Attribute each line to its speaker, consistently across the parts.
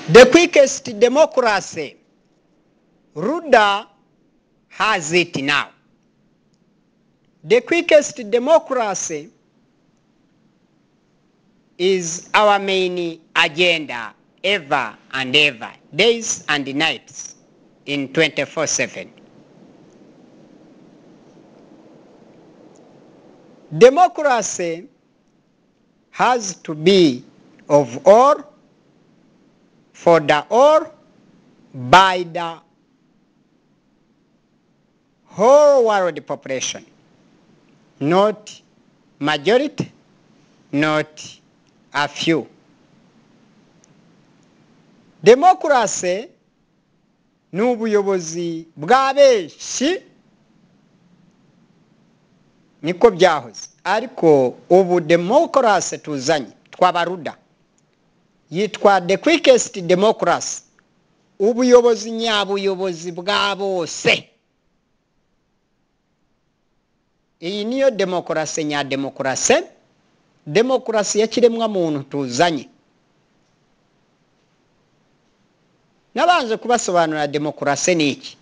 Speaker 1: The quickest democracy, Ruda has it now. The quickest democracy is our main agenda ever and ever, days and nights in 24/7. Democracy has to be of all, for the all, by the whole world population, not majority, not a few. Democracy ni ubuyobozi bwa benshi, niko byahoze, ariko ubu democracy tuzanye twabaruda yitwa the quickest democracy, ubuyobozi nyabuyobozi bwa bose. Iyi niyo demokarasi nya demokarasi ya kiremwa muntu tuzanye. Nabanje kubasobanurira demokarasi ni iki.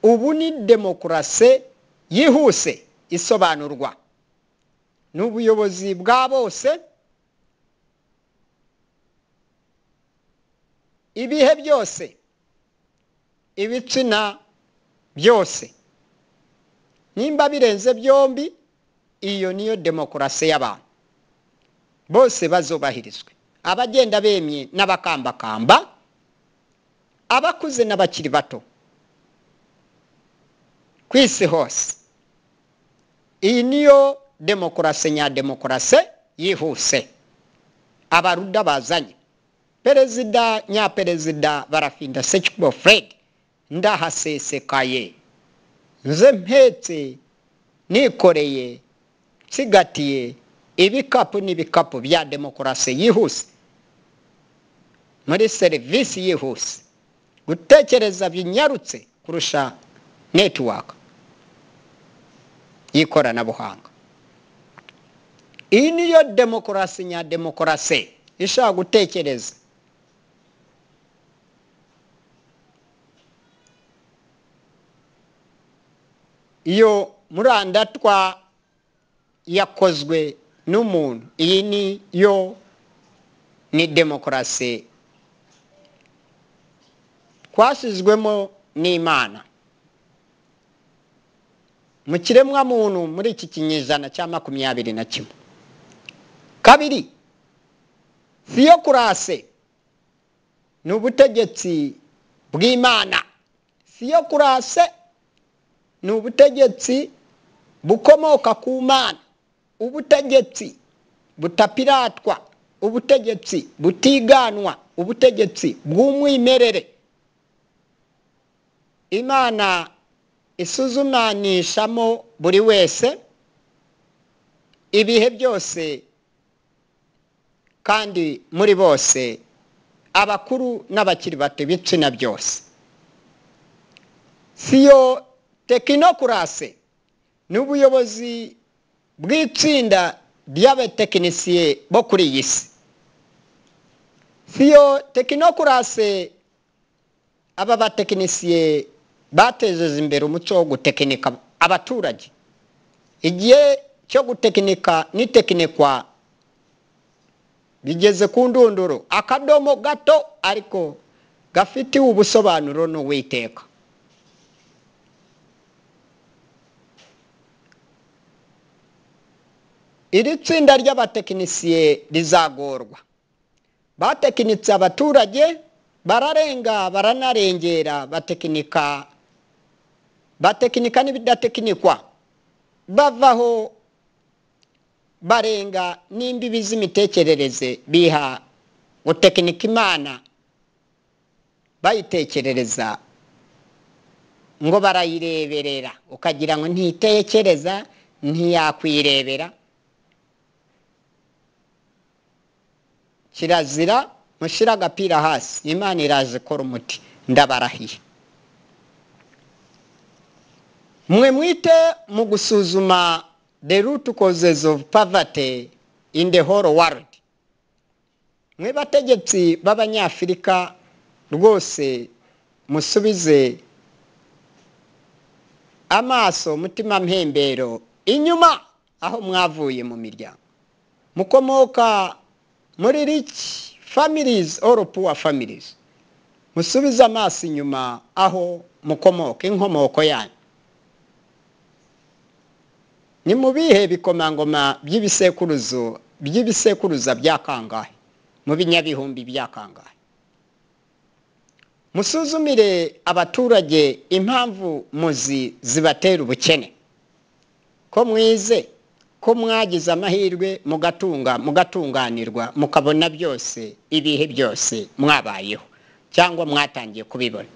Speaker 1: Ubu ni demokarasi yihuse isobanurwa. N'ubuyobozi bwa bose, ibihe byose, ibitsina byose, nimba birenze byombi, iyo niyo demokarasi y'abantu bose bazobahirizwe, abagenda bemye n'abakambakamba, abakuze n'abakiri bato, kwisi hose. Iyi niyo demokarasi nya demokarasi yihuse abaruda bazanye. Perezida nya perezida Barafinda Sekikubo Fred ndahasesekaye, nze mpetse nikoreye nsigatiye ibikapu n'ibikapu bya demokarasi yihuse, muri serivisi yihuse, gutekereza binyarutse kurusha network y'ikoranabuhanga. Iyi niyo demokarasi nya demokarasi ishaka gutekereza. Iyo murandatwa yakozwe n'umuntu, iyi niyo ni demokarasi twasizwemo n'Imana mu kiremwa muntu muri iki kinyejana cya 21. Kabiri, theocracy ni ubutegetsi bw'Imana. Theocracy ni ubutegetsi bukomoka ku Mana, ubutegetsi butapiratwa, ubutegetsi butiganwa, ubutegetsi bw'umwimerere. Imana isuzumanishamo buri wese ibihe byose, kandi muri bose, abakuru n'abakiri bato, ibitsina byose. Technocracy ni ubuyobozi bw'itsinda ry'abatekinisiye bo kuri iyi si. Technocracy, aba batekinisiye batejeje imbere umuco wo gutekinika abaturage. Igihe cyo gutekinika n'itekinikwa bigeze ku ndunduro, akadomo gato ariko gafitiwe ubusobanuro n'Uwiteka. Iri tsinda ry'abatekinisiye rizagorwa. Batekinitse abaturage, bararenga baranarengera, batekinika n'ibidatekinikwa, bavaho barenga n'imbibi z'imitekerereze, biha gutekinika Imana bayitekerereza ngo barayireberera, ukagira ngo ntitekereza, ntiyakwirebera. Kirazira mushira agapira hasi, Imana iraje kora umuti, ndabarahiye. Mwe mwite mu gusuzuma the root causes of poverty in the whole world. mwe bategetsi b'abanyafrika rwose musubize amaso mutima mpembero inyuma aho mwavuye mu miryango mukomoka muri rich families or poor families musubize amaso inyuma aho mukomoka inkomoko yanyu ni mu bihe bikomangoma by'ibisekuruza bya kangahe mu binyabihumbi bya kangahe musuzumire abaturage impamvu muzi zibatera ubukene ko mwize ko mwagize amahirwe mugatunganirwa mukabona byose ibihe byose mwabayeho cyangwa mwatangiye kubibona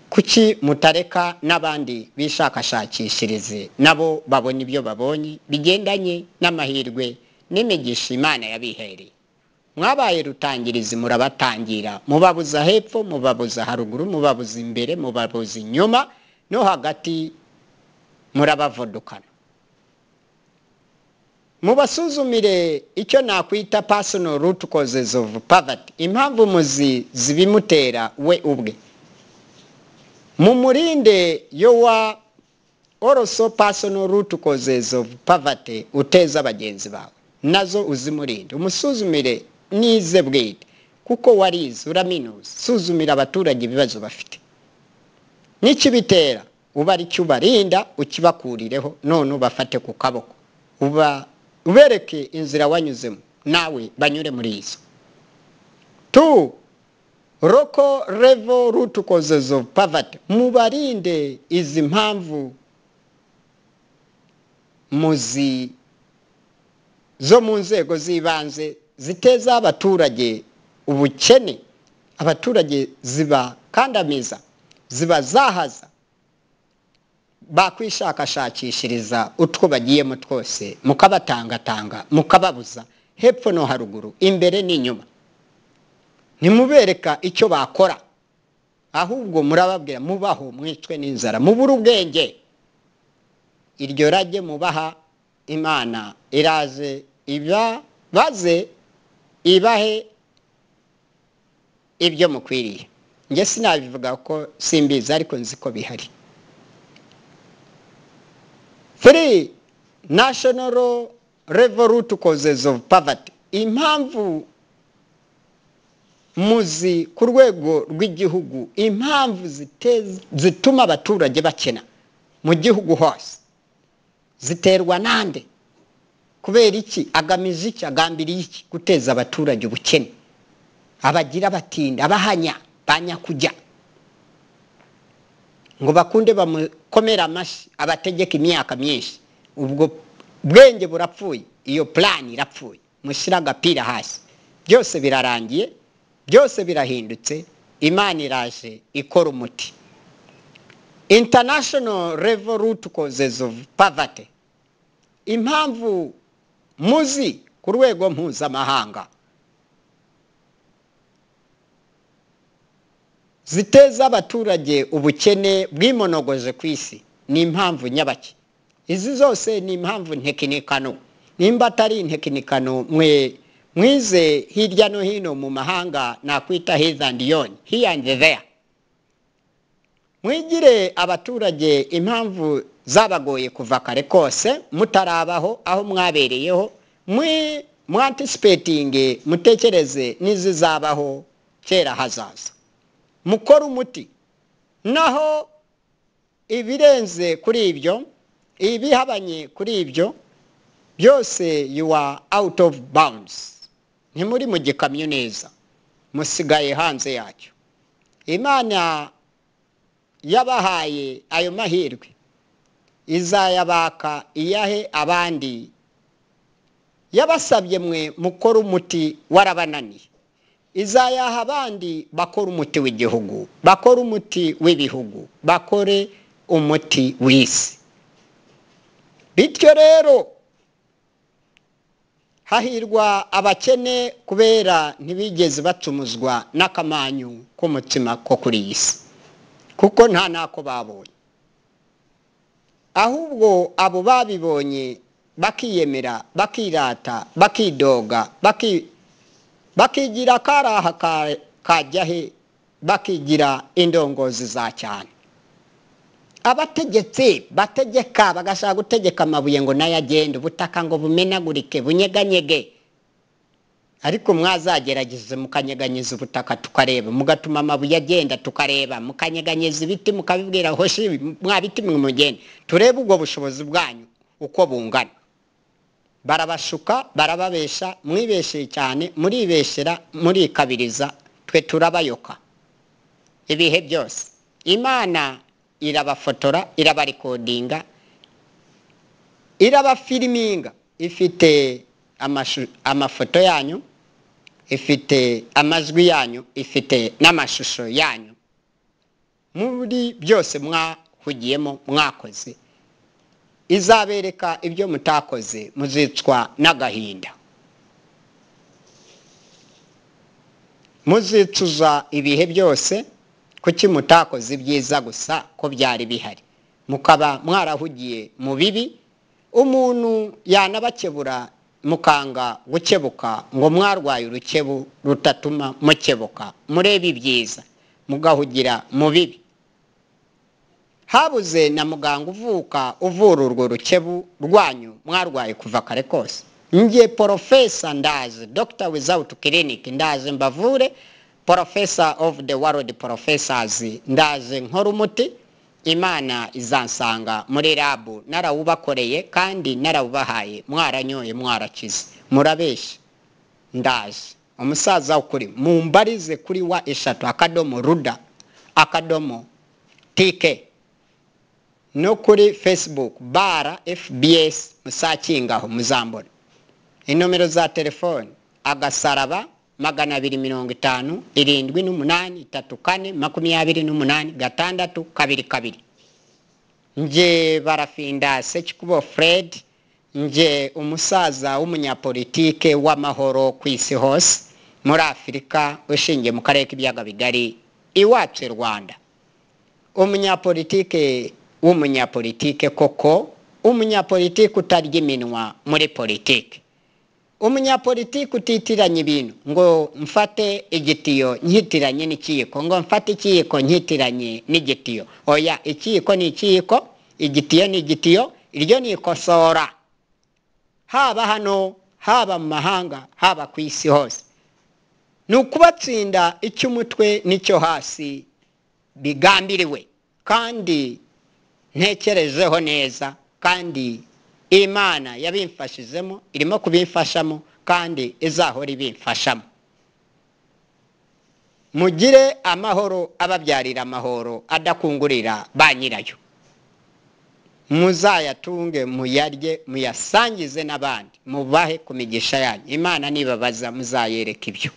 Speaker 1: kuki mutareka n'abandi bishakashakishirize nabo babona ibyo babonye bigendanye n'amahirwe n'imigisha Imana yabihereye mwabaye rutangirizi murabatangira mubabuza hepfo mubabuza haruguru mubabuza imbere mubabuza inyuma no hagati murabavodukana mubasuzumire icyo nakwita personal root causes of poverty impamvu muzi zibimutera we ubwe mumurinde yowa also personal root causes of poverty uteza bagenzi bawe nazo uzimurinde umusuzumire nize bwite kuko warize uraminuza suzumira abaturage ibibazo bafite n'ikibitera uba ari cyo ubarinda ukibakurireho none ubafate ku kaboko ubereke inzira wanyuzemo nawe banyure muri izo 2 local level root causes of poverty mubarinde izi mpamvu muzi zo mu nzego z'ibanze ziteza abaturage ubukene abaturage ziba kandamiza ziba zahaza bakwishakashakishiriza utwo bagiyemo twose mukabatangatanga mukababuza hepfo no haruguru imbere n'inyuma ntimubereka icyo bakora ahubwo murababwira mubaho mwicwe n'inzara mubura ubwenge iryo rage mubaha Imana iraze baze ibahe ibyo mukwiriye nge sinabivuga ko simbiza ariko nzi ko bihari 3 national level root causes of poverty impamvu muzi ku rwego rw'igihugu impamvu zituma abaturage bakena mu gihugu hose ziterwa nande kubera iki agamije iki agambiriye iki guteza abaturage ubukene abagira batinda abahanya banyakujya ngo bakunde bamukomera amashi abategeka imyaka myinshi ubwo bwenge burapfuye iyo plan irapfuye mushira agapira hasi byose birarangiye byose birahindutse Imana iraje ikora umuti international level root causes of poverty impamvu muzi ku rwego mpuzamahanga ziteza abaturage ubukene bwimonogoje ku isi ni impamvu nyabaki izi zose ni impamvu ntekinikano nimba atari intekinikano mwize hirya no hino mu mahanga nakwita here and yon here and there mwigire abaturage impamvu zabagoye kuva kare kose mutarabaho aho mwabereyeho anticipating mutekereze nizizabaho kera hazaza mukora umuti naho ibirenze kuri ibyo ibihabanye kuri ibyo byose you are out of bounds ntimuri mu gikamyo neza musigaye hanze yacyo Imana yabahaye ayo mahirwe izayabaka iyahe abandi yabasabye mwe mukora umuti warabananiye izayaha abandi bakora umuti w'igihugu bakora umuti w'ibihugu bakore umuti w'isi bityo rero hahirwa abakene kubera ntibigeze batumuzwa n'akamanyu k'umutima ko kuri iyi si kuko nta nako babonye ahubwo abo babibonye bakiyemera bakirata bakidoga bakigira karaha kajya he, bakigira indongozi za cyane. Abategetsi bategeka bagashaka gutegeka amabuye ngo nayo agende, ubutaka ngo bumenagurike bunyeganyege. Ariko mwazagerageze mukanyeganyiza ubutaka tukareba, mugatuma amabuye agenda tukareba, mukanyeganyiza ibiti mukabibwira hoshi mwabiti mugende turebe ubwo bushobozi bwanyu uko bungana. Barabashuka barababesha, mwibeshye cyane, muribeshera murikabiriza, twe turabayoka ibihe byose. Imana irabafotora, irabarikodinga, irabafilminga, ifite amafoto yanyu, ifite amajwi yanyu, ifite n'amashusho yanyu, muri byose mwahugiyemo mwakoze. Izabereka ibyo mutakoze, muzicwa n'agahinda, muzicuza ibihe byose. Kuki mutakoze ibyiza gusa ko byari bihari, mukaba mwarahugiye mu bibi? Umuntu yanabakebura mukanga gukebuka, ngo mwarwaye urukebu rutatuma mukebuka, murebe ibyiza mugahugira mu bibi. Habuze na muganga uvuka uvura urwo rukebu rwanyu mwarwaye kuva kare kose. Ngiye professor ndaje, doctor without clinic, ndaje mbavure, professor of the world professors, ndaje nkora umuti. Imana izansanga muri labu narawubakoreye kandi narawubahaye, mwaranyoye mwarakize, murabesha. Ndaje umusaza ukuri, mumbarize kuri wa eshatu akadomo ruda akadomo tk, no kuri Facebook bara FBS, musakingaho muzambona. Inomero za telefone agasaraba 250 78 34 28 622. Nje Barafinda Sekikubo Fred, nje umusaza w'umunyapolitike w'amahoro ku isi hose muri Afrika, ushingiye mu karere k'ibyaga bigari iwacu Rwanda. Umunyapolitike koko, umunyapolitike utarya iminwa muri politike, umunyapolitike utitiranye ibintu ngo mfate igitiyo nyitiranye n'ikiyiko, ngo mfate ikiyiko nyitiranye n'igitiyo. Oya, ikiyiko ni ikiyiko, igitiyo ni igitiyo, iryo ni ikosora. Haba hano, haba mu mahanga, haba ku isi hose, nukubatsinda icy'umutwe n'icyo hasi bigambiriwe. Kandi ntekerejeho neza, kandi Imana yabimfashizemo, irimo kubimfashamo, kandi izahora ibimfashamo. Mugire amahoro ababyarira amahoro adakungurira ba nyirayo, muzayatunge muyarye muyasangize n'abandi, mubahe ku migisha yanyu. Imana nibabaza muzayereka ibyo.